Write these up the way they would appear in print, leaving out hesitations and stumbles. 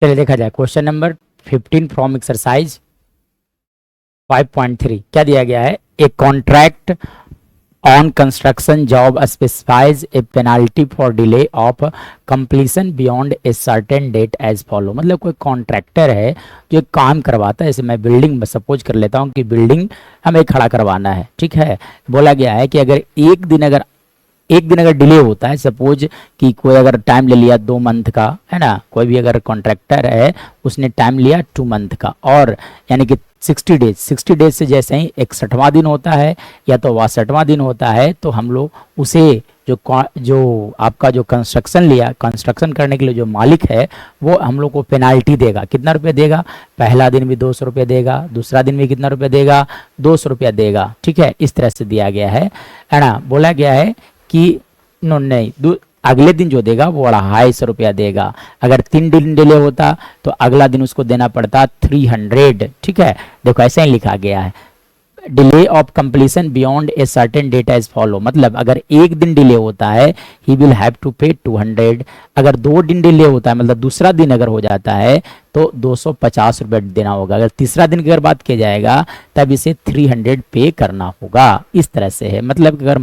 चलिए देखा जाए क्वेश्चन नंबर 15 फ्रॉम एक्सरसाइज 5.3 क्या दिया गया है। A contract on construction job specifies a penalty for delay of completion beyond a certain date as follow. मतलब कोई कॉन्ट्रैक्टर है जो एक काम करवाता है, जैसे मैं बिल्डिंग में सपोज कर लेता हूँ कि बिल्डिंग हमें खड़ा करवाना है, ठीक है। बोला गया है कि अगर एक दिन अगर डिले होता है, सपोज कि कोई अगर टाइम ले लिया 2 मंथ का, है ना, कोई भी अगर कॉन्ट्रैक्टर है उसने टाइम लिया 2 मंथ का, और यानी कि 60 डेज से जैसे ही 61वां दिन होता है या तो 62वां दिन होता है, तो हम लोग उसे जो आपका जो कंस्ट्रक्शन करने के लिए जो मालिक है वो हम लोग को पेनाल्टी देगा। कितना रुपये देगा? पहला दिन भी 200 रुपये देगा, दूसरा दिन भी कितना रुपये देगा? 200 रुपया देगा, ठीक है। इस तरह से दिया गया है ना। बोला गया है कि नहीं, अगले दिन जो देगा वो 250 रुपया देगा। अगर 3 दिन डिले होता तो अगला दिन उसको देना पड़ता 300, ठीक है। देखो ऐसे ही लिखा गया है, delay of completion beyond a certain date as follow. मतलब अगर एक दिन डिले होता है ही विल हैव टू पे 200। अगर 2 दिन डिले होता है, मतलब दूसरा दिन अगर हो जाता है तो 250 रुपये देना होगा। अगर तीसरा दिन की अगर बात किया जाएगा तब इसे 300 पे करना होगा। इस तरह से है। मतलब अगर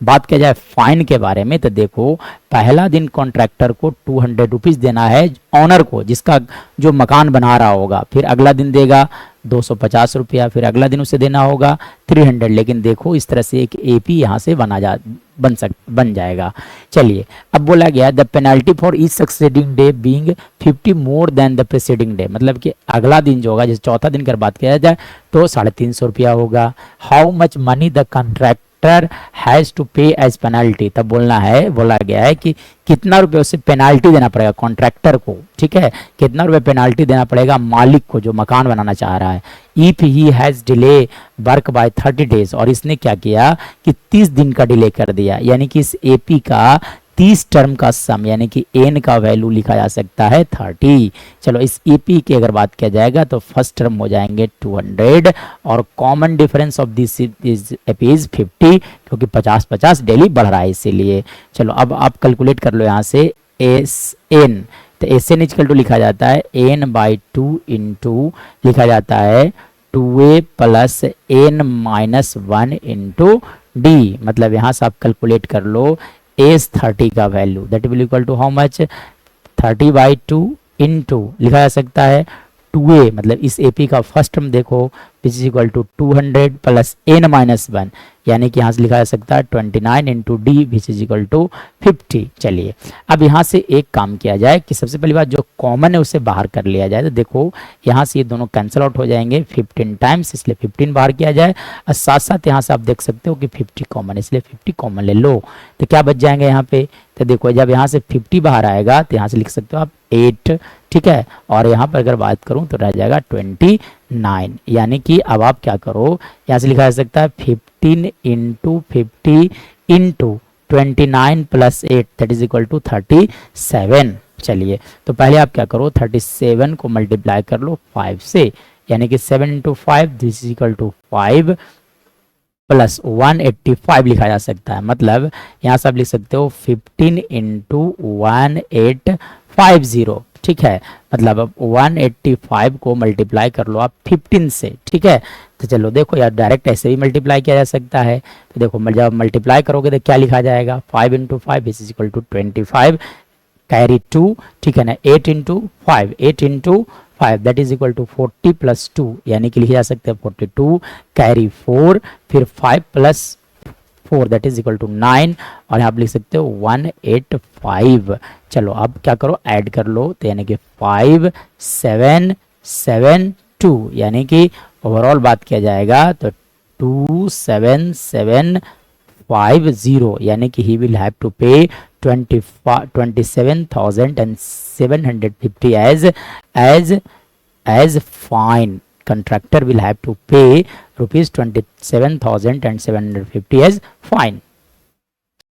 बात किया जाए फाइन के बारे में तो देखो, पहला दिन कॉन्ट्रैक्टर को 200 रुपीज़ देना है ऑनर को, जिसका जो मकान बना रहा होगा। फिर अगला दिन देगा 250 रुपया, फिर अगला दिन उसे देना होगा 300। लेकिन देखो इस तरह से एक एपी यहाँ से बन जाएगा। चलिए अब बोला गया the penalty for each succeeding day being 50 more than the preceding day. मतलब कि अगला दिन जो होगा, जैसे चौथा दिन की बात किया जाए तो 350 रुपया होगा। How much money the contractor has to pay as penalty. तब बोला गया है कि कितना रुपये उसे पेनाल्टी देना पड़ेगा कॉन्ट्रैक्टर को, ठीक है। कितना रुपये पेनाल्टी देना पड़ेगा मालिक को जो मकान बनाना चाह रहा है। If he has delay work by 30 days, और इसने क्या किया कि 30 दिन का डिले कर दिया, यानी कि इस एपी का 30 टर्म का सम यानी कि एन का वैल्यू लिखा जा सकता है 30। चलो इस एपी की अगर बात किया जाएगा तो फर्स्ट टर्म हो जाएंगे 200 और common difference of this AP is 50, क्योंकि 50-50 डेली बढ़ रहा है इसीलिए। चलो अब आप कैलकुलेट कर लो यहाँ से एस एन। तो एस एन इजकल टू लिखा जाता है n/2 इंटू लिखा जाता है 2a plus n-1 into D. मतलब यहाँ से आप कैलकुलेट कर लो एस 30 का value, that will equal to how much? 30/2 into लिखा जा सकता है 2a, मतलब इस एपी का फर्स्ट टर्म देखो which is equal to 200 plus n-1, यानी कि यहाँ से लिखा जा सकता है 29 into d which is equal to 50। चलिए अब यहाँ से एक काम किया जाए कि सबसे पहली बात जो कॉमन है उसे बाहर कर लिया जाए। तो देखो यहाँ से ये दोनों कैंसिल आउट हो जाएंगे 15 टाइम्स, इसलिए 15 बाहर किया जाए। और साथ साथ यहाँ से आप देख सकते हो कि 50 कॉमन, इसलिए 50 कॉमन ले लो। तो क्या बच जाएंगे यहाँ पे? तो देखो जब यहाँ से 50 बाहर आएगा तो यहाँ से लिख सकते हो आप 8, ठीक है। और यहाँ पर अगर बात करूँ तो रह जाएगा 29, यानी कि अब आप क्या करो, यहाँ से लिखा जा सकता है 15 into 50 into 29 plus 8 that is equal to 37। चलिए तो पहले आप क्या करो, 37 को मल्टीप्लाई कर लो 5 से, यानी कि 7 into 5 this is equal to 5 plus 185 लिखा जा सकता है। मतलब यहाँ से आप लिख सकते हो 15 इंटू 1850, ठीक है। मतलब अब 185 को मल्टीप्लाई कर लो आप 15 से, ठीक है। तो चलो देखो यार डायरेक्ट ऐसे भी मल्टीप्लाई किया जा सकता है। तो देखो जब मल्टीप्लाई करोगे तो क्या लिखा जाएगा? 5 into 5 is equal to 25 carry 2, ठीक है ना। 8 into 5 that is equal to 40 plus 2, यानी कि लिखे जा सकते हैं 42 कैरी 4, फिर 5 plus 4 that is equal to 9, और यहाँ आप लिख सकते हो 185। चलो अब क्या करो, ऐड कर लो। तो यानी कि 5772, यानी कि ओवरऑल बात किया जाएगा तो 27750, यानी कि ही विल हैव टू पे 27,750 as fine. Contractor will have to pay rupees 27,750 as fine.